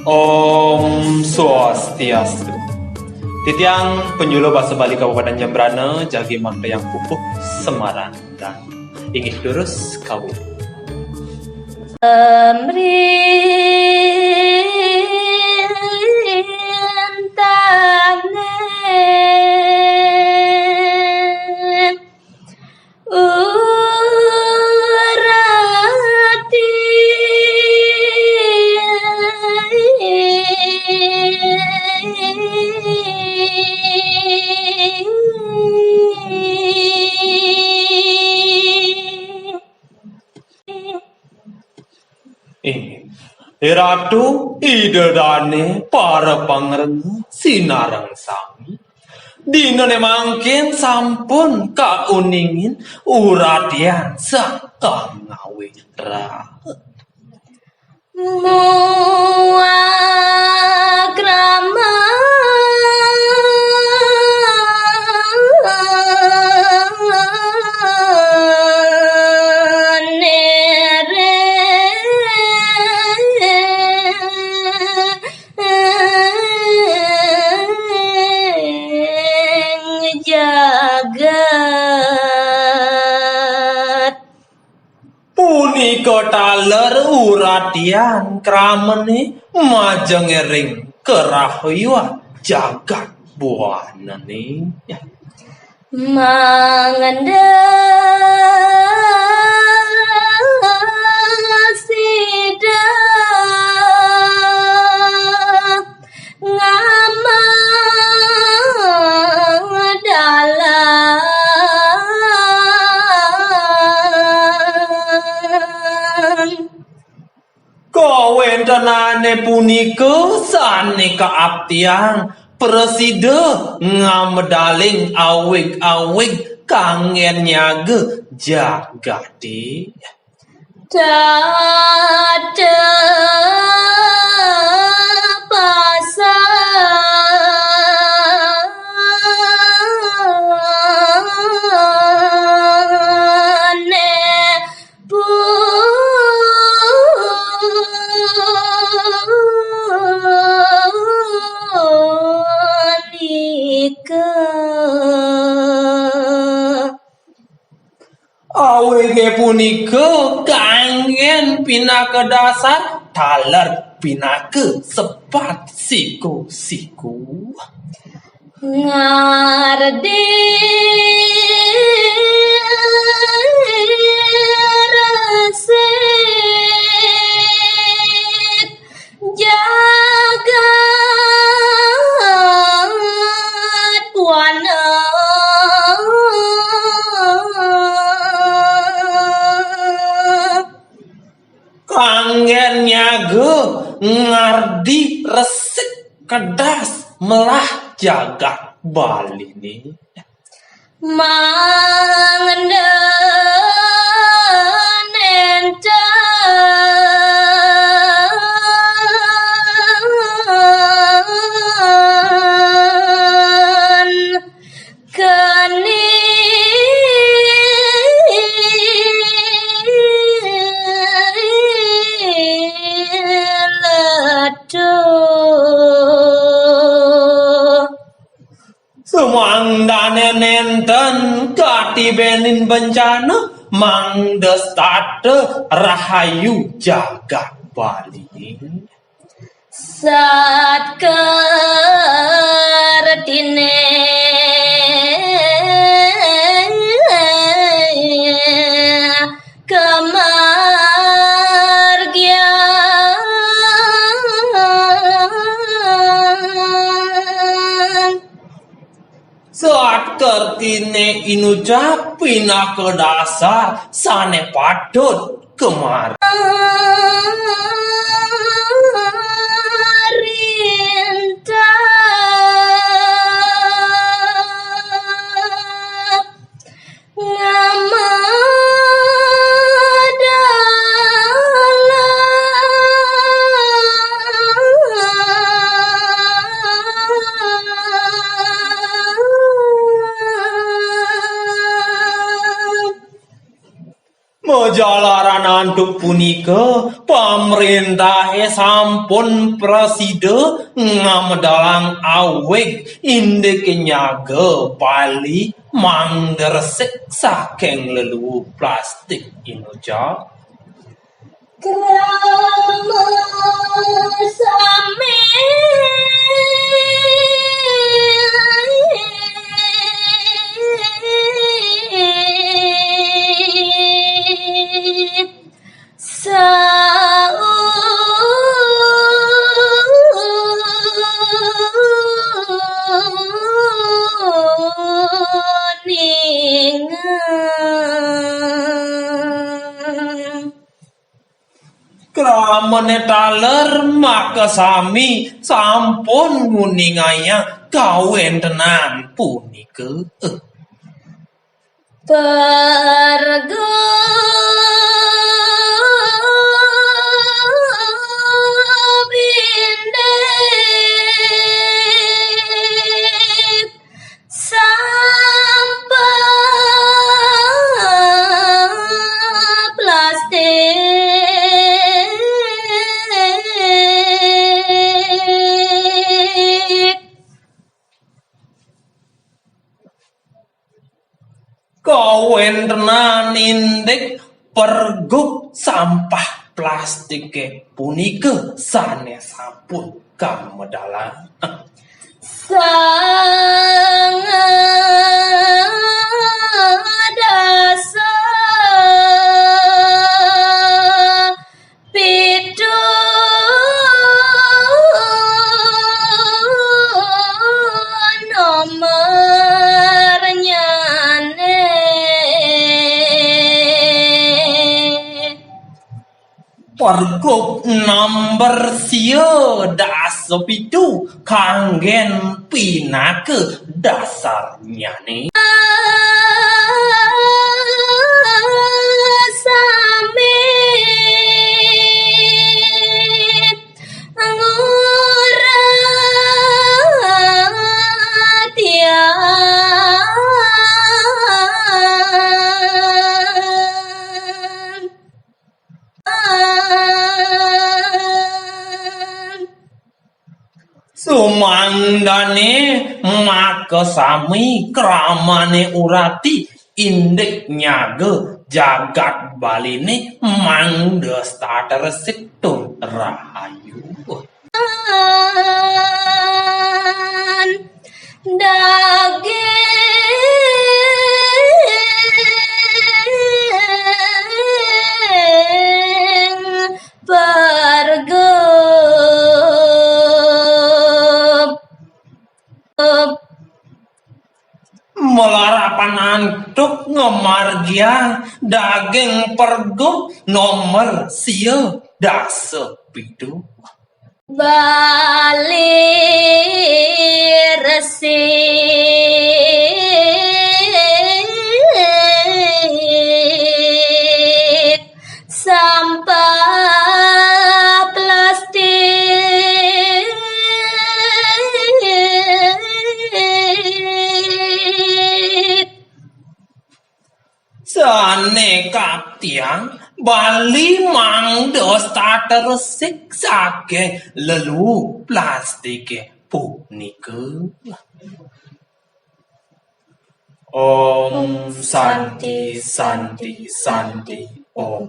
Om Swastiastu. Titiang penyuluh bahasa Bali Kabupaten Jembrana, Jagi Makna yang Pupuh Semarang dan ingin terus kawin. Ratu idedane para pangreng sinareng sami dinane mangkin sampun kauningin uradian sakang ngawe ra muagrama punika taler uradian kramene majengering kerahayuan jagat buanane sida kawentenane punika sane kaabtian presida ngamedaling awig-awig kangen nyage jagati Tata pasane punika awege punika kangen pinaka dasar taler pinaka sepat siku-siku ngardi resik jagat wana kangen nyaga ngardi resik kedas melah jagat Bali nih mangendenen kani semangdane nenten katibenin bencana mangdestate rahayu jagat Bali saat kertine kemargian saat kertine inucap pinaka dasar sane padot kemar Majalaran anduk punika pemerintah sampun preside ngamedalang awig indek nyaga bali mangresik saking leluhur plastik inoja. Krama sami Kramane taler maka sami sampun nguningaya kawentenan punika. Pergo bindet sampah plastik. Kawentenan indek pergub sampah plastik punika sanesipun kamedalang. Sangat dasar pitu nomornya Pergub nomor sio daso pitu kanggen pinake dasarnya nih. Samit Sumandane maka sami kramane urati indek nyaga jagat baline mangda starter situng rahayu. daging pergub Melarapan antuk ngemargia daging pergub nomor sio dasa pitu. Bali resik sampah plastik Saneka tiang Bali mangdo starter resik sake lelu plastik punika. Om Santi Santi Santi Om.